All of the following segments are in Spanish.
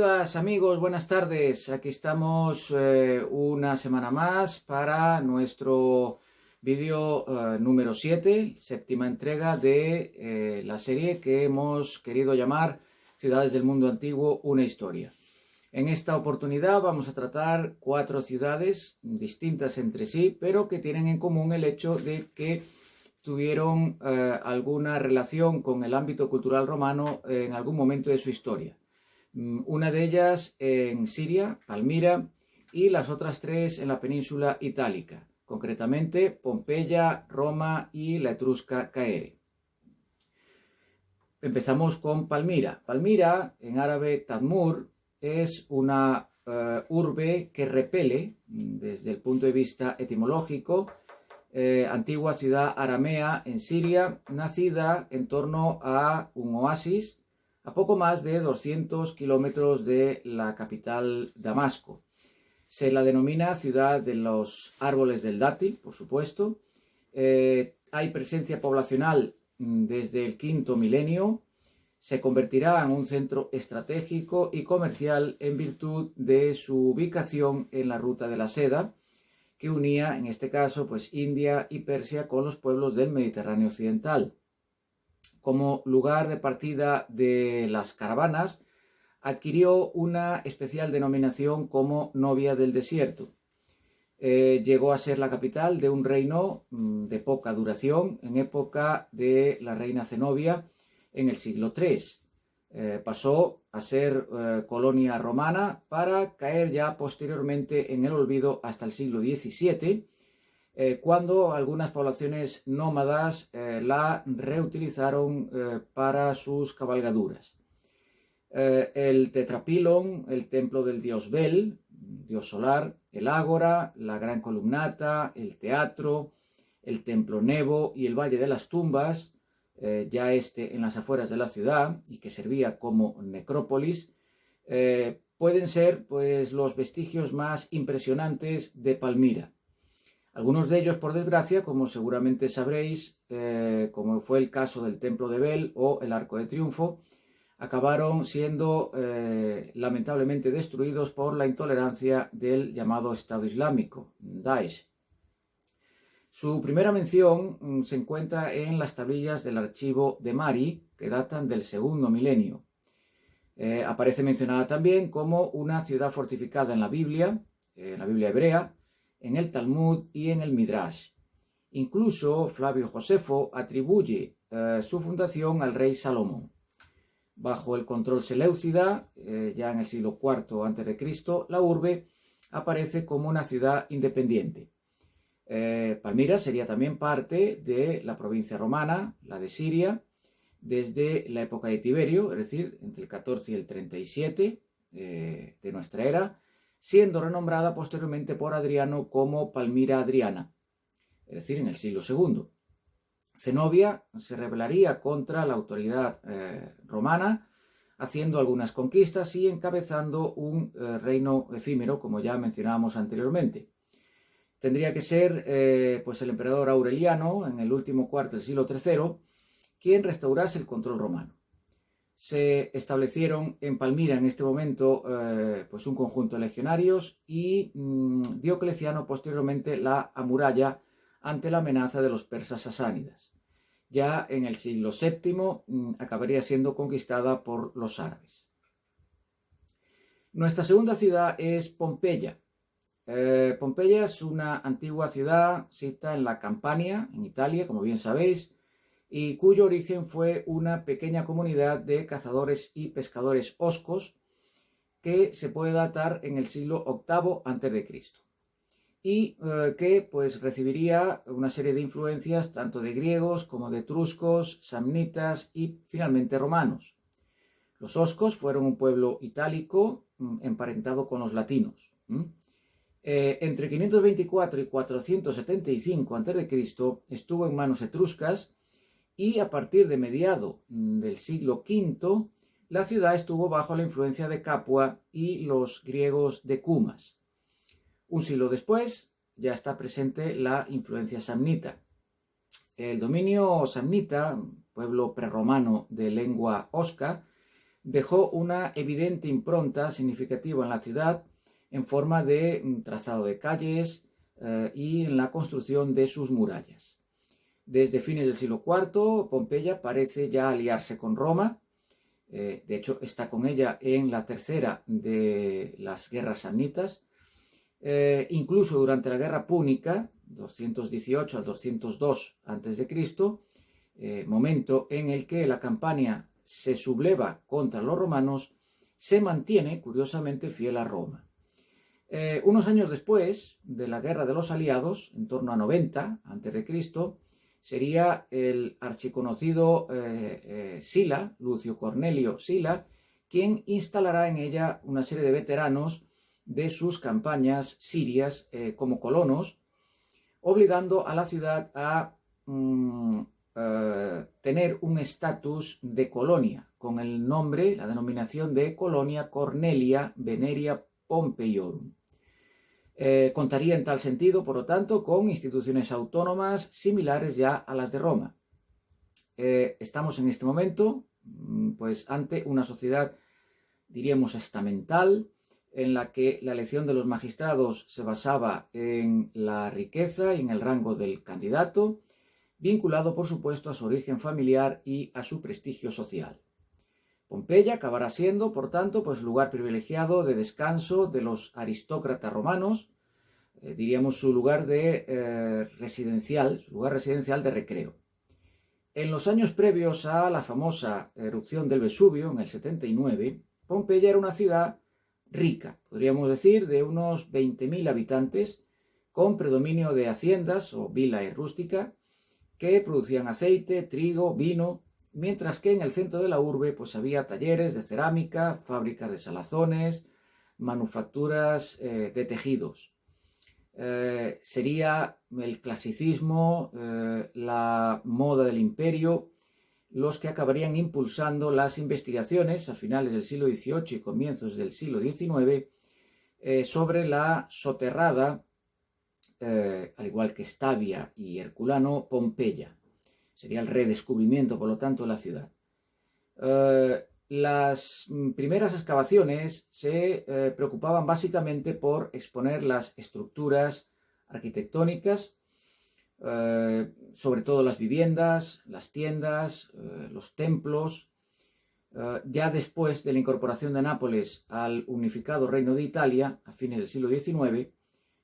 Amigas, amigos, buenas tardes. Aquí estamos una semana más para nuestro vídeo número 7, séptima entrega de la serie que hemos querido llamar Ciudades del Mundo Antiguo, una historia. En esta oportunidad vamos a tratar 4 ciudades distintas entre sí, pero que tienen en común el hecho de que tuvieron alguna relación con el ámbito cultural romano en algún momento de su historia. Una de ellas en Siria, Palmira, y las otras 3 en la península itálica, concretamente Pompeya, Roma y la etrusca Caere. Empezamos con Palmira. Palmira, en árabe Tadmur, es una urbe que repele, desde el punto de vista etimológico, antigua ciudad aramea en Siria, nacida en torno a un oasis, a poco más de 200 kilómetros de la capital Damasco. Se la denomina ciudad de los árboles del dátil, por supuesto. Hay presencia poblacional desde el quinto milenio. Se convertirá en un centro estratégico y comercial en virtud de su ubicación en la ruta de la seda, que unía, en este caso, pues India y Persia con los pueblos del Mediterráneo occidental. Como lugar de partida de las caravanas, adquirió una especial denominación como novia del desierto. Llegó a ser la capital de un reino de poca duración en época de la reina Zenobia en el siglo III. Pasó a ser colonia romana para caer ya posteriormente en el olvido hasta el siglo XVII, cuando algunas poblaciones nómadas la reutilizaron para sus cabalgaduras. El tetrapilon, el templo del dios Bel, dios solar, el ágora, la gran columnata, el teatro, el templo Nebo y el valle de las tumbas, ya en las afueras de la ciudad y que servía como necrópolis, pueden ser pues los vestigios más impresionantes de Palmira. Algunos de ellos, por desgracia, como seguramente sabréis, como fue el caso del Templo de Bel o el Arco de Triunfo, acabaron siendo lamentablemente destruidos por la intolerancia del llamado Estado Islámico, Daesh. Su primera mención se encuentra en las tablillas del archivo de Mari, que datan del segundo milenio. Aparece mencionada también como una ciudad fortificada en la Biblia hebrea, en el Talmud y en el Midrash. Incluso Flavio Josefo atribuye su fundación al rey Salomón. Bajo el control seleucida, ya en el siglo IV a.C., la urbe aparece como una ciudad independiente. Palmira sería también parte de la provincia romana, la de Siria, desde la época de Tiberio, es decir, entre el 14 y el 37 de nuestra era, siendo renombrada posteriormente por Adriano como Palmira Adriana, es decir, en el siglo II. Zenobia se rebelaría contra la autoridad romana, haciendo algunas conquistas y encabezando un reino efímero, como ya mencionábamos anteriormente. Tendría que ser pues el emperador Aureliano, en el último cuarto del siglo III, quien restaurase el control romano. Se establecieron en Palmira en este momento pues un conjunto de legionarios y Diocleciano posteriormente la amuralla ante la amenaza de los persas sasánidas. Ya en el siglo VII acabaría siendo conquistada por los árabes. Nuestra segunda ciudad es Pompeya. Pompeya es una antigua ciudad situada en la Campania, en Italia, como bien sabéis, y cuyo origen fue una pequeña comunidad de cazadores y pescadores oscos que se puede datar en el siglo VIII a.C. y que pues recibiría una serie de influencias tanto de griegos como de etruscos, samnitas y finalmente romanos. Los oscos fueron un pueblo itálico emparentado con los latinos. Entre 524 y 475 a.C. estuvo en manos etruscas, y a partir de mediado del siglo V, la ciudad estuvo bajo la influencia de Capua y los griegos de Cumas. Un siglo después ya está presente la influencia samnita. El dominio samnita, pueblo prerromano de lengua osca, dejó una evidente impronta significativa en la ciudad en forma de trazado de calles y en la construcción de sus murallas. Desde fines del siglo IV, Pompeya parece ya aliarse con Roma. De hecho, está con ella en la tercera de las guerras samnitas. Incluso durante la guerra púnica, 218 al 202 a.C., momento en el que la Campania se subleva contra los romanos, se mantiene curiosamente fiel a Roma. Unos años después de la guerra de los aliados, en torno a 90 a.C., sería el archiconocido Sila, Lucio Cornelio Sila, quien instalará en ella una serie de veteranos de sus campañas sirias como colonos, obligando a la ciudad a tener un estatus de colonia, con el nombre, la denominación de Colonia Cornelia Veneria Pompeiorum. Contaría en tal sentido, por lo tanto, con instituciones autónomas similares ya a las de Roma. Estamos en este momento, pues, ante una sociedad, diríamos, estamental, en la que la elección de los magistrados se basaba en la riqueza y en el rango del candidato, vinculado, por supuesto, a su origen familiar y a su prestigio social. Pompeya acabará siendo, por tanto, pues lugar privilegiado de descanso de los aristócratas romanos, diríamos su lugar residencial de recreo. En los años previos a la famosa erupción del Vesubio, en el 79, Pompeya era una ciudad rica, podríamos decir, de unos 20.000 habitantes, con predominio de haciendas o villae rústica, que producían aceite, trigo, vino, mientras que en el centro de la urbe pues había talleres de cerámica, fábricas de salazones, manufacturas de tejidos. Sería el clasicismo, la moda del imperio, los que acabarían impulsando las investigaciones a finales del siglo XVIII y comienzos del siglo XIX sobre la soterrada, al igual que Stavia y Herculano, Pompeya. Sería el redescubrimiento, por lo tanto, de la ciudad. Las primeras excavaciones se preocupaban básicamente por exponer las estructuras arquitectónicas, sobre todo las viviendas, las tiendas, los templos. Ya después de la incorporación de Nápoles al unificado Reino de Italia, a fines del siglo XIX,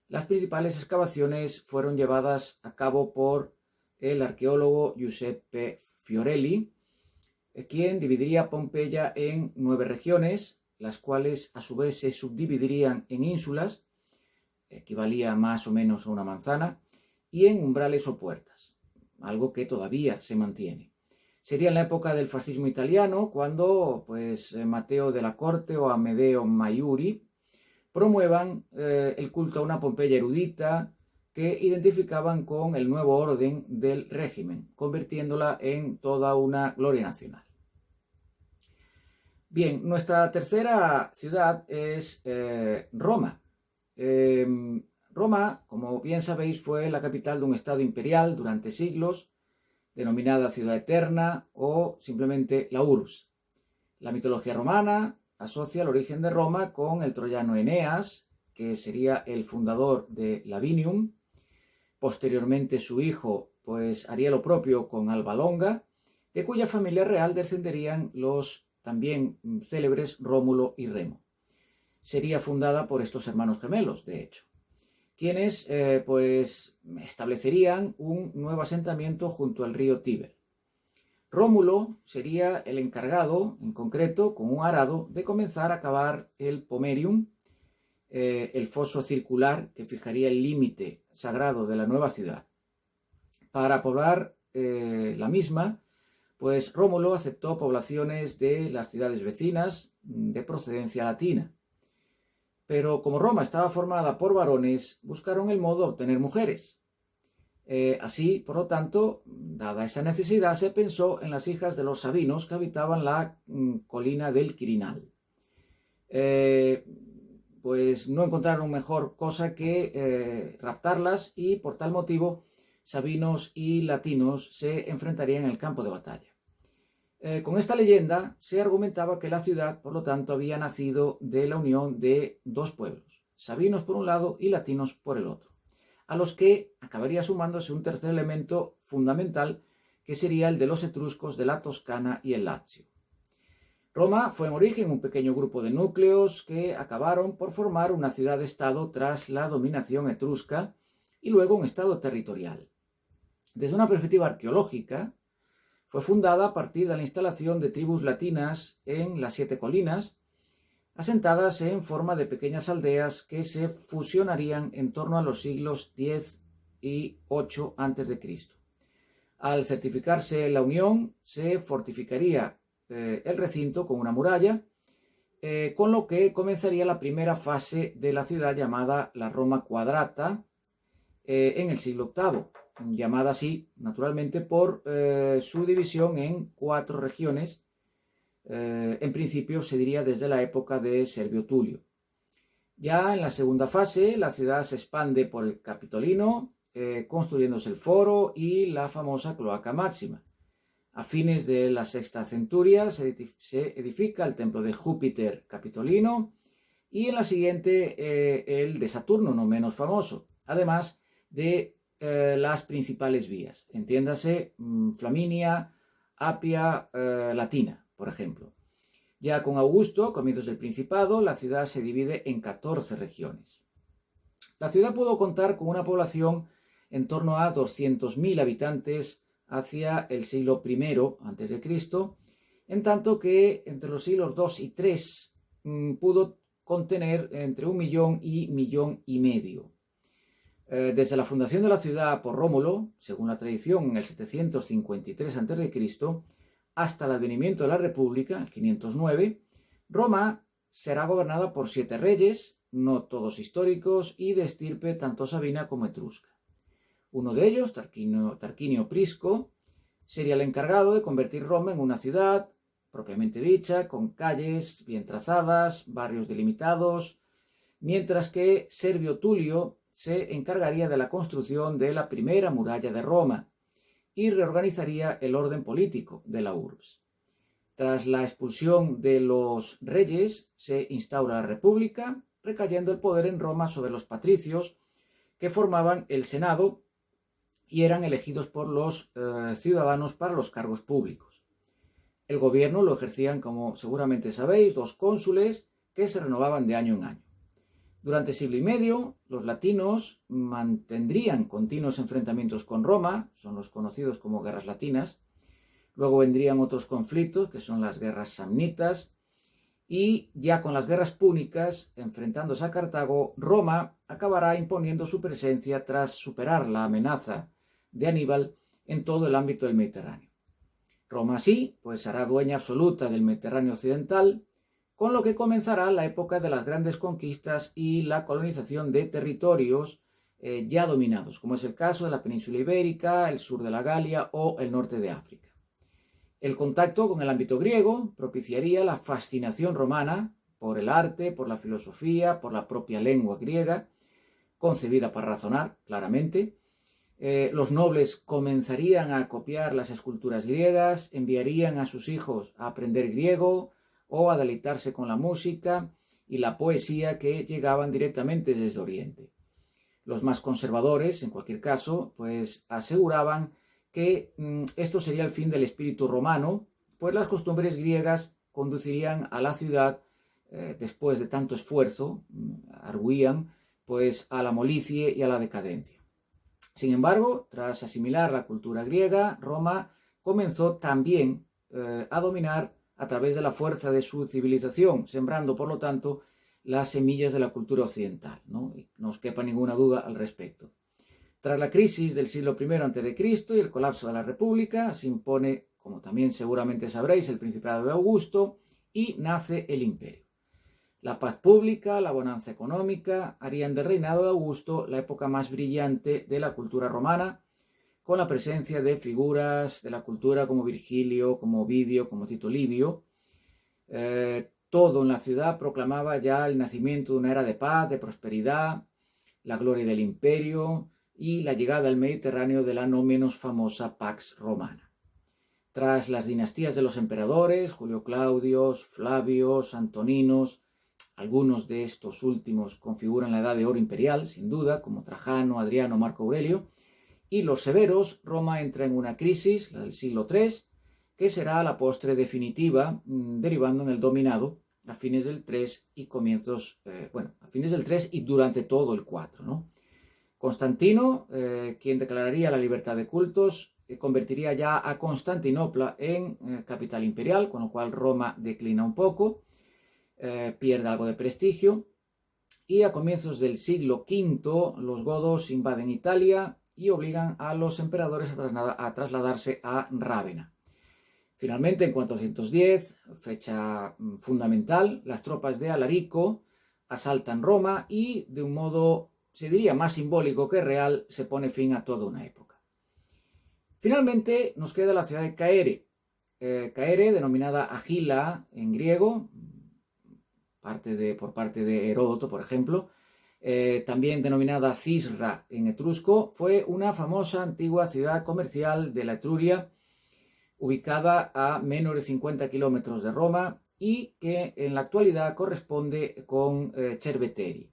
las principales excavaciones fueron llevadas a cabo por el arqueólogo Giuseppe Fiorelli, quien dividiría Pompeya en 9 regiones, las cuales a su vez se subdividirían en ínsulas, equivalía más o menos a una manzana, y en umbrales o puertas, algo que todavía se mantiene. Sería en la época del fascismo italiano cuando pues, Matteo della Corte o Amedeo Maiuri promuevan el culto a una Pompeya erudita que identificaban con el nuevo orden del régimen, convirtiéndola en toda una gloria nacional. Bien, nuestra tercera ciudad es Roma. Roma, como bien sabéis, fue la capital de un estado imperial durante siglos, denominada Ciudad Eterna o simplemente la Urbs. La mitología romana asocia el origen de Roma con el troyano Eneas, que sería el fundador de Lavinium. Posteriormente su hijo pues haría lo propio con Alba Longa, de cuya familia real descenderían los también célebres Rómulo y Remo. Sería fundada por estos hermanos gemelos, de hecho, quienes pues establecerían un nuevo asentamiento junto al río Tíber. Rómulo sería el encargado, en concreto, con un arado, de comenzar a cavar el Pomerium, el foso circular que fijaría el límite sagrado de la nueva ciudad. Para poblar la misma, pues Rómulo aceptó poblaciones de las ciudades vecinas de procedencia latina. Pero como Roma estaba formada por varones, buscaron el modo de obtener mujeres. Así, por lo tanto, dada esa necesidad, se pensó en las hijas de los sabinos que habitaban la colina del Quirinal. Pues no encontraron mejor cosa que raptarlas y por tal motivo sabinos y latinos se enfrentarían en el campo de batalla. Con esta leyenda se argumentaba que la ciudad, por lo tanto, había nacido de la unión de dos pueblos, sabinos por un lado y latinos por el otro, a los que acabaría sumándose un tercer elemento fundamental, que sería el de los etruscos de la Toscana y el Lacio. Roma fue en origen un pequeño grupo de núcleos que acabaron por formar una ciudad-estado tras la dominación etrusca y luego un estado territorial. Desde una perspectiva arqueológica, fue fundada a partir de la instalación de tribus latinas en las 7 colinas, asentadas en forma de pequeñas aldeas que se fusionarían en torno a los siglos X y 8 a.C. Al certificarse la unión, se fortificaría el recinto con una muralla, con lo que comenzaría la primera fase de la ciudad llamada la Roma Quadrata en el siglo VIII, llamada así naturalmente por su división en 4 regiones, en principio se diría desde la época de Servio Tulio. Ya en la segunda fase la ciudad se expande por el Capitolino, construyéndose el foro y la famosa Cloaca Máxima. A fines de la sexta centuria se edifica el templo de Júpiter Capitolino y en la siguiente el de Saturno, no menos famoso, además de las principales vías, entiéndase Flaminia, Apia, Latina, por ejemplo. Ya con Augusto, comienzos del Principado, la ciudad se divide en 14 regiones. La ciudad pudo contar con una población en torno a 200.000 habitantes hacia el siglo I a.C., en tanto que entre los siglos II y III pudo contener entre 1 millón y 1,5 millones. Desde la fundación de la ciudad por Rómulo, según la tradición en el 753 a.C., hasta el advenimiento de la República, el 509, Roma será gobernada por 7 reyes, no todos históricos, y de estirpe tanto sabina como etrusca. Uno de ellos, Tarquinio Prisco, sería el encargado de convertir Roma en una ciudad propiamente dicha, con calles bien trazadas, barrios delimitados, mientras que Servio Tulio se encargaría de la construcción de la primera muralla de Roma y reorganizaría el orden político de la urbs. Tras la expulsión de los reyes, se instaura la república, recayendo el poder en Roma sobre los patricios, que formaban el Senado y eran elegidos por los ciudadanos para los cargos públicos. El gobierno lo ejercían, como seguramente sabéis, 2 cónsules que se renovaban de año en año. Durante siglo y medio, los latinos mantendrían continuos enfrentamientos con Roma, son los conocidos como guerras latinas. Luego vendrían otros conflictos, que son las guerras samnitas, y ya con las guerras púnicas, enfrentándose a Cartago, Roma acabará imponiendo su presencia tras superar la amenaza de Aníbal en todo el ámbito del Mediterráneo. Roma así, pues hará dueña absoluta del Mediterráneo occidental, con lo que comenzará la época de las grandes conquistas y la colonización de territorios ya dominados, como es el caso de la península ibérica, el sur de la Galia o el norte de África. El contacto con el ámbito griego propiciaría la fascinación romana por el arte, por la filosofía, por la propia lengua griega, concebida para razonar, claramente. Los nobles comenzarían a copiar las esculturas griegas, enviarían a sus hijos a aprender griego o a deleitarse con la música y la poesía que llegaban directamente desde Oriente. Los más conservadores, en cualquier caso, pues aseguraban que esto sería el fin del espíritu romano, pues las costumbres griegas conducirían a la ciudad, después de tanto esfuerzo, arguían, pues a la molicie y a la decadencia. Sin embargo, tras asimilar la cultura griega, Roma comenzó también a dominar a través de la fuerza de su civilización, sembrando, por lo tanto, las semillas de la cultura occidental, ¿no? Y no os quepa ninguna duda al respecto. Tras la crisis del siglo I a.C. y el colapso de la República, se impone, como también seguramente sabréis, el Principado de Augusto y nace el Imperio. La paz pública, la bonanza económica harían del reinado de Augusto la época más brillante de la cultura romana, con la presencia de figuras de la cultura como Virgilio, como Ovidio, como Tito Livio. Todo en la ciudad proclamaba ya el nacimiento de una era de paz, de prosperidad, la gloria del imperio y la llegada al Mediterráneo de la no menos famosa Pax Romana. Tras las dinastías de los emperadores, Julio Claudios, Flavios, Antoninos, algunos de estos últimos configuran la Edad de Oro imperial, sin duda, como Trajano, Adriano, Marco Aurelio, y los severos, Roma entra en una crisis, la del siglo III, que será a la postre definitiva, derivando en el dominado a fines del 3 y a fines del 3 y durante todo el 4, ¿no? Constantino, quien declararía la libertad de cultos, convertiría ya a Constantinopla en capital imperial, con lo cual Roma declina un poco, pierde algo de prestigio, y a comienzos del siglo V los godos invaden Italia y obligan a los emperadores a trasladarse a Rávena. Finalmente, en 410, fecha fundamental, las tropas de Alarico asaltan Roma y, de un modo, se diría, más simbólico que real, se pone fin a toda una época. Finalmente, nos queda la ciudad de Caere. Caere, denominada Agila en griego, por parte de Heródoto, por ejemplo, también denominada Cisra en etrusco, fue una famosa antigua ciudad comercial de la Etruria, ubicada a menos de 50 kilómetros de Roma y que en la actualidad corresponde con Cerveteri.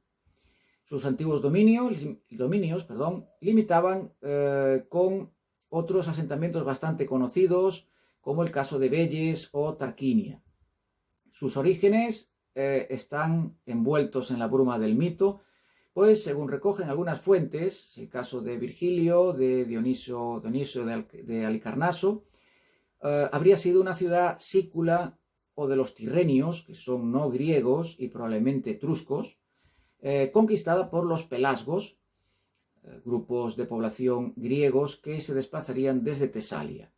Sus antiguos dominios limitaban con otros asentamientos bastante conocidos, como el caso de Velles o Tarquinia. Sus orígenes están envueltos en la bruma del mito, pues según recogen algunas fuentes, el caso de Virgilio, de Dionisio de Halicarnaso, habría sido una ciudad sícula o de los tirrenios, que son no griegos y probablemente etruscos, conquistada por los pelasgos, grupos de población griegos que se desplazarían desde Tesalia.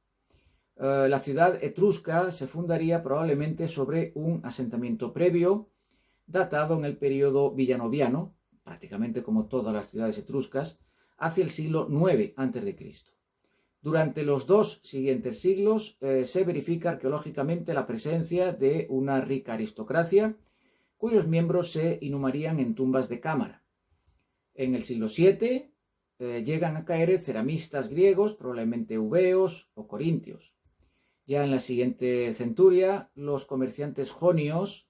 La ciudad etrusca se fundaría probablemente sobre un asentamiento previo, datado en el periodo villanoviano, prácticamente como todas las ciudades etruscas, hacia el siglo IX a.C. Durante los 2 siguientes siglos se verifica arqueológicamente la presencia de una rica aristocracia, cuyos miembros se inhumarían en tumbas de cámara. En el siglo VII llegan a caer ceramistas griegos, probablemente eubeos o corintios. Ya en la siguiente centuria, los comerciantes jonios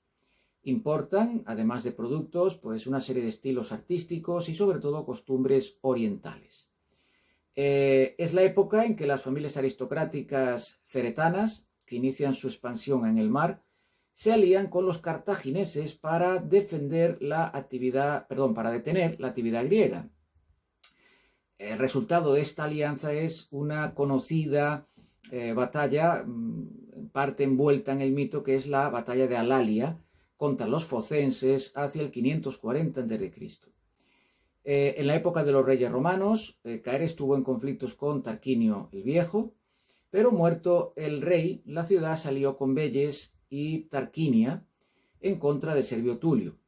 importan, además de productos, pues una serie de estilos artísticos y sobre todo costumbres orientales. Es la época en que las familias aristocráticas ceretanas, que inician su expansión en el mar, se alían con los cartagineses para detener la actividad griega. El resultado de esta alianza es una conocida batalla, en parte envuelta en el mito, que es la batalla de Alalia contra los focenses hacia el 540 a.C. En la época de los reyes romanos, Caere estuvo en conflictos con Tarquinio el Viejo, pero muerto el rey, la ciudad salió con Velles y Tarquinia en contra de Servio Tulio.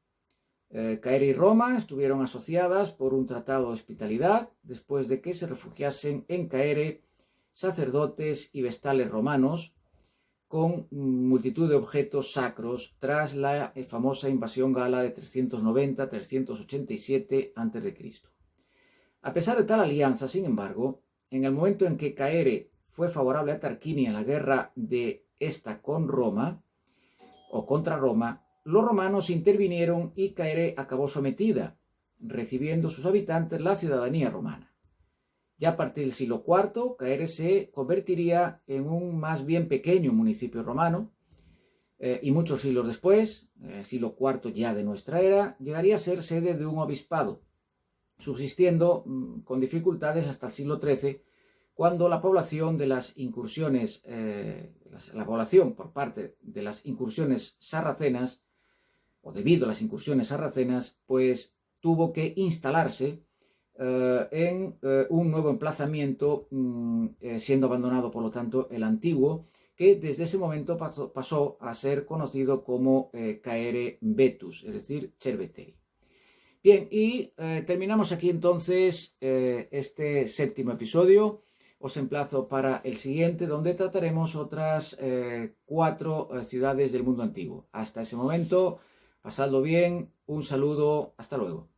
Caere y Roma estuvieron asociadas por un tratado de hospitalidad después de que se refugiasen en Caere sacerdotes y vestales romanos con multitud de objetos sacros tras la famosa invasión gala de 390-387 a.C. A pesar de tal alianza, sin embargo, en el momento en que Caere fue favorable a Tarquinia en la guerra de esta con Roma, o contra Roma, los romanos intervinieron y Caere acabó sometida, recibiendo sus habitantes la ciudadanía romana. Ya a partir del siglo IV, Caere se convertiría en un más bien pequeño municipio romano, y muchos siglos después, el siglo IV ya de nuestra era, llegaría a ser sede de un obispado, subsistiendo con dificultades hasta el siglo XIII, cuando la población de las incursiones, por parte de las incursiones sarracenas, o debido a las incursiones sarracenas, pues tuvo que instalarse en un nuevo emplazamiento, siendo abandonado por lo tanto el antiguo, que desde ese momento pasó a ser conocido como Caere Vetus, es decir, Cerveteri. Bien, y terminamos aquí entonces este 7º episodio. Os emplazo para el siguiente, donde trataremos otras 4 ciudades del mundo antiguo. Hasta ese momento, pasadlo bien, un saludo, hasta luego.